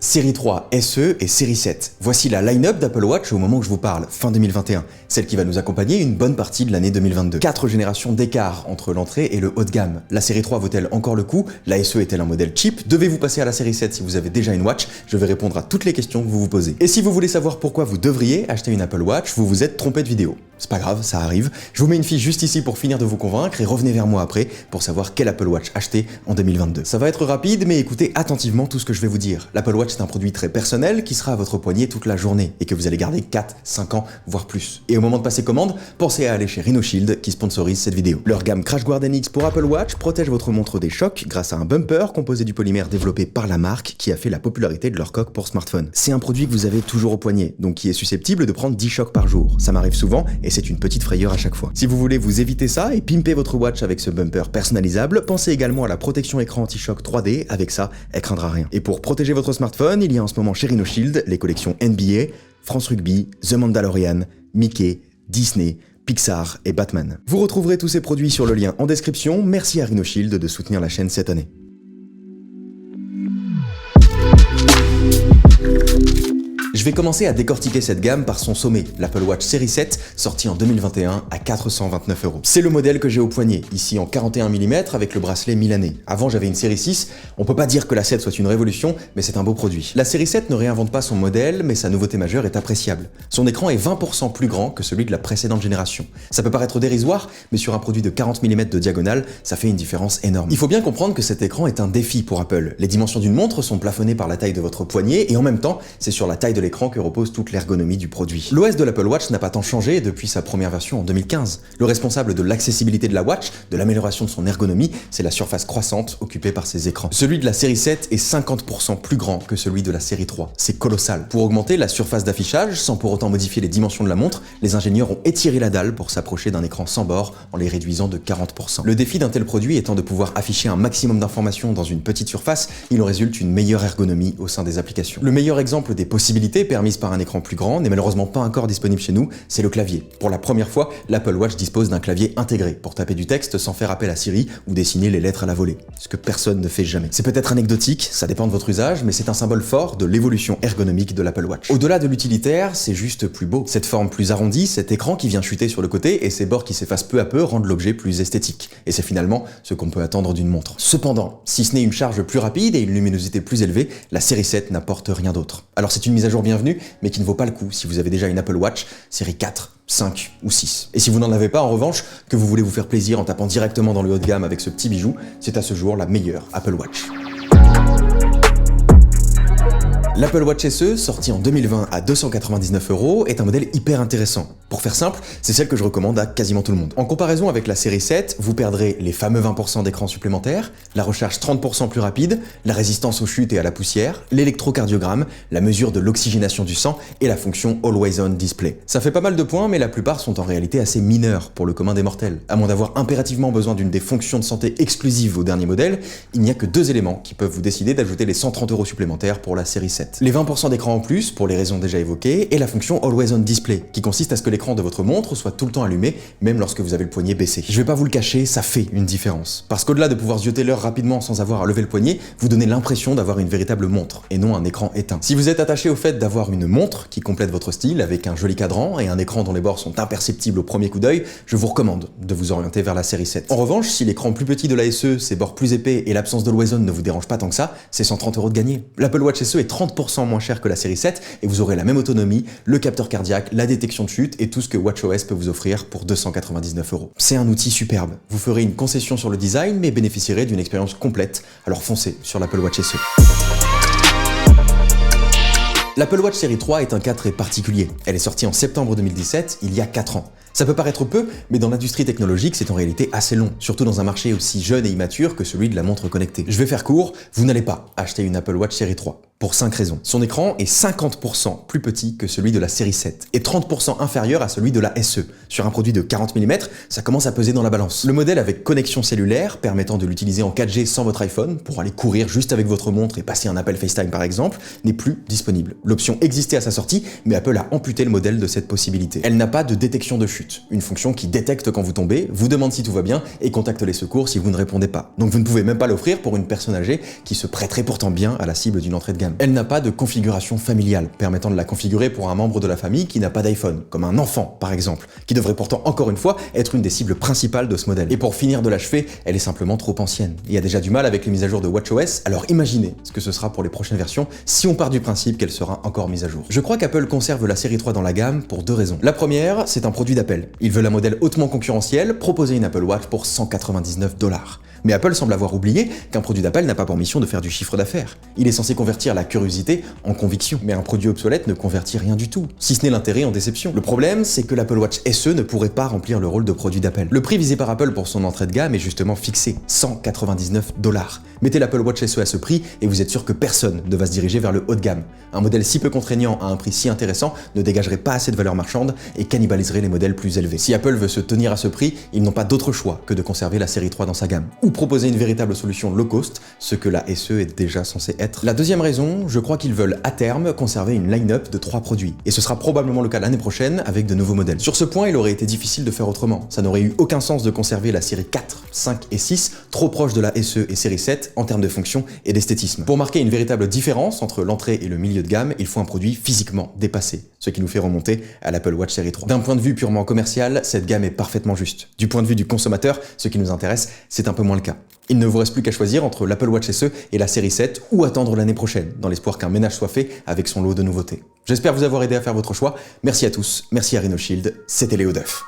Série 3 SE et Série 7. Voici la line-up d'Apple Watch au moment où je vous parle, fin 2021. Celle qui va nous accompagner une bonne partie de l'année 2022. 4 générations d'écart entre l'entrée et le haut de gamme. La Série 3 vaut-elle encore le coup? La SE est-elle un modèle cheap? Devez-vous passer à la Série 7 si vous avez déjà une Watch? Je vais répondre à toutes les questions que vous vous posez. Et si vous voulez savoir pourquoi vous devriez acheter une Apple Watch, vous vous êtes trompé de vidéo. C'est pas grave, ça arrive. Je vous mets une fiche juste ici pour finir de vous convaincre et revenez vers moi après pour savoir quel Apple Watch acheter en 2022. Ça va être rapide, mais écoutez attentivement tout ce que je vais vous dire. L'Apple Watch est un produit très personnel qui sera à votre poignet toute la journée et que vous allez garder 4, 5 ans, voire plus. Et au moment de passer commande, pensez à aller chez Rhino Shield qui sponsorise cette vidéo. Leur gamme Crash Guard NX pour Apple Watch protège votre montre des chocs grâce à un bumper composé du polymère développé par la marque qui a fait la popularité de leur coque pour smartphone. C'est un produit que vous avez toujours au poignet, donc qui est susceptible de prendre 10 chocs par jour. Ça m'arrive souvent et c'est une petite frayeur à chaque fois. Si vous voulez vous éviter ça et pimper votre watch avec ce bumper personnalisable, pensez également à la protection écran anti-choc 3D, avec ça, elle craindra rien. Et pour protéger votre smartphone, il y a en ce moment chez Rhino Shield les collections NBA, France Rugby, The Mandalorian, Mickey, Disney, Pixar et Batman. Vous retrouverez tous ces produits sur le lien en description. Merci à Rhino Shield de soutenir la chaîne cette année. Je vais commencer à décortiquer cette gamme par son sommet, l'Apple Watch Série 7, sorti en 2021 à 429 €. C'est le modèle que j'ai au poignet, ici en 41 mm avec le bracelet milanais. Avant j'avais une Série 6, on peut pas dire que la 7 soit une révolution, mais c'est un beau produit. La Série 7 ne réinvente pas son modèle, mais sa nouveauté majeure est appréciable. Son écran est 20% plus grand que celui de la précédente génération. Ça peut paraître dérisoire, mais sur un produit de 40 mm de diagonale, ça fait une différence énorme. Il faut bien comprendre que cet écran est un défi pour Apple. Les dimensions d'une montre sont plafonnées par la taille de votre poignet, et en même temps, c'est sur la taille de l'écran que repose toute l'ergonomie du produit. L'OS de l'Apple Watch n'a pas tant changé depuis sa première version en 2015. Le responsable de l'accessibilité de la Watch, de l'amélioration de son ergonomie, c'est la surface croissante occupée par ses écrans. Celui de la série 7 est 50% plus grand que celui de la série 3. C'est colossal. Pour augmenter la surface d'affichage, sans pour autant modifier les dimensions de la montre, les ingénieurs ont étiré la dalle pour s'approcher d'un écran sans bord en les réduisant de 40%. Le défi d'un tel produit étant de pouvoir afficher un maximum d'informations dans une petite surface, il en résulte une meilleure ergonomie au sein des applications. Le meilleur exemple des possibilités permises par un écran plus grand n'est malheureusement pas encore disponible chez nous, c'est le clavier. Pour la première fois, l'Apple Watch dispose d'un clavier intégré pour taper du texte sans faire appel à Siri ou dessiner les lettres à la volée, ce que personne ne fait jamais. C'est peut-être anecdotique, ça dépend de votre usage, mais c'est un symbole fort de l'évolution ergonomique de l'Apple Watch. Au-delà de l'utilitaire, c'est juste plus beau. Cette forme plus arrondie, cet écran qui vient chuter sur le côté et ces bords qui s'effacent peu à peu rendent l'objet plus esthétique. Et c'est finalement ce qu'on peut attendre d'une montre. Cependant, si ce n'est une charge plus rapide et une luminosité plus élevée, la série 7 n'apporte rien d'autre. Alors c'est une mise à jour bienvenue, mais qui ne vaut pas le coup si vous avez déjà une Apple Watch série 4, 5 ou 6. Et si vous n'en avez pas en revanche, que vous voulez vous faire plaisir en tapant directement dans le haut de gamme avec ce petit bijou, c'est à ce jour la meilleure Apple Watch. L'Apple Watch SE, sorti en 2020 à 299 €, est un modèle hyper intéressant. Pour faire simple, c'est celle que je recommande à quasiment tout le monde. En comparaison avec la série 7, vous perdrez les fameux 20% d'écran supplémentaire, la recharge 30% plus rapide, la résistance aux chutes et à la poussière, l'électrocardiogramme, la mesure de l'oxygénation du sang et la fonction Always On Display. Ça fait pas mal de points, mais la plupart sont en réalité assez mineurs pour le commun des mortels. À moins d'avoir impérativement besoin d'une des fonctions de santé exclusives au dernier modèle, il n'y a que 2 éléments qui peuvent vous décider d'ajouter les 130 € supplémentaires pour la série 7. Les 20% d'écran en plus, pour les raisons déjà évoquées, et la fonction Always On Display, qui consiste à ce que l'écran de votre montre soit tout le temps allumé, même lorsque vous avez le poignet baissé. Je vais pas vous le cacher, ça fait une différence. Parce qu'au-delà de pouvoir zioter l'heure rapidement sans avoir à lever le poignet, vous donnez l'impression d'avoir une véritable montre, et non un écran éteint. Si vous êtes attaché au fait d'avoir une montre qui complète votre style, avec un joli cadran et un écran dont les bords sont imperceptibles au premier coup d'œil, je vous recommande de vous orienter vers la série 7. En revanche, si l'écran plus petit de la SE, ses bords plus épais et l'absence d'Always On ne vous dérange pas tant que ça, c'est 130 € de gagné. L'Apple Watch SE est 30% moins cher que la série 7 et vous aurez la même autonomie, le capteur cardiaque, la détection de chute et tout ce que WatchOS peut vous offrir pour 299 €. C'est un outil superbe. Vous ferez une concession sur le design mais bénéficierez d'une expérience complète, alors foncez sur l'Apple Watch SE. L'Apple Watch série 3 est un cas très particulier. Elle est sortie en septembre 2017, il y a 4 ans. Ça peut paraître peu, mais dans l'industrie technologique, c'est en réalité assez long, surtout dans un marché aussi jeune et immature que celui de la montre connectée. Je vais faire court, vous n'allez pas acheter une Apple Watch série 3, pour 5 raisons. Son écran est 50% plus petit que celui de la série 7, et 30% inférieur à celui de la SE. Sur un produit de 40 mm, ça commence à peser dans la balance. Le modèle avec connexion cellulaire, permettant de l'utiliser en 4G sans votre iPhone, pour aller courir juste avec votre montre et passer un appel FaceTime par exemple, n'est plus disponible. L'option existait à sa sortie, mais Apple a amputé le modèle de cette possibilité. Elle n'a pas de détection de chute. chute. Une fonction qui détecte quand vous tombez, vous demande si tout va bien et contacte les secours si vous ne répondez pas. Donc vous ne pouvez même pas l'offrir pour une personne âgée qui se prêterait pourtant bien à la cible d'une entrée de gamme. Elle n'a pas de configuration familiale, permettant de la configurer pour un membre de la famille qui n'a pas d'iPhone, comme un enfant par exemple, qui devrait pourtant encore une fois être une des cibles principales de ce modèle. Et pour finir de l'achever, elle est simplement trop ancienne. Il y a déjà du mal avec les mises à jour de WatchOS, alors imaginez ce que ce sera pour les prochaines versions si on part du principe qu'elle sera encore mise à jour. Je crois qu'Apple conserve la série 3 dans la gamme pour deux raisons. La première, c'est un produit d'Apple. Ils veulent un modèle hautement concurrentiel, proposer une Apple Watch pour 199 $. Mais Apple semble avoir oublié qu'un produit d'Apple n'a pas pour mission de faire du chiffre d'affaires. Il est censé convertir la curiosité en conviction. Mais un produit obsolète ne convertit rien du tout, si ce n'est l'intérêt en déception. Le problème, c'est que l'Apple Watch SE ne pourrait pas remplir le rôle de produit d'Apple. Le prix visé par Apple pour son entrée de gamme est justement fixé, 199 $. Mettez l'Apple Watch SE à ce prix et vous êtes sûr que personne ne va se diriger vers le haut de gamme. Un modèle si peu contraignant à un prix si intéressant ne dégagerait pas assez de valeur marchande et cannibaliserait les modèles plus élevés. Si Apple veut se tenir à ce prix, ils n'ont pas d'autre choix que de conserver la série 3 dans sa gamme. Ou proposer une véritable solution low cost, ce que la SE est déjà censée être. La deuxième raison, je crois qu'ils veulent à terme conserver une line-up de 3 produits. Et ce sera probablement le cas l'année prochaine avec de nouveaux modèles. Sur ce point, il aurait été difficile de faire autrement. Ça n'aurait eu aucun sens de conserver la série 4, 5 et 6, trop proche de la SE et série 7 en termes de fonction et d'esthétisme. Pour marquer une véritable différence entre l'entrée et le milieu de gamme, il faut un produit physiquement dépassé, ce qui nous fait remonter à l'Apple Watch série 3. D'un point de vue purement commercial, cette gamme est parfaitement juste. Du point de vue du consommateur, ce qui nous intéresse, c'est un peu moins le cas. Il ne vous reste plus qu'à choisir entre l'Apple Watch SE et la série 7 ou attendre l'année prochaine, dans l'espoir qu'un ménage soit fait avec son lot de nouveautés. J'espère vous avoir aidé à faire votre choix. Merci à tous, merci à Rhino Shield, c'était Léo Duff.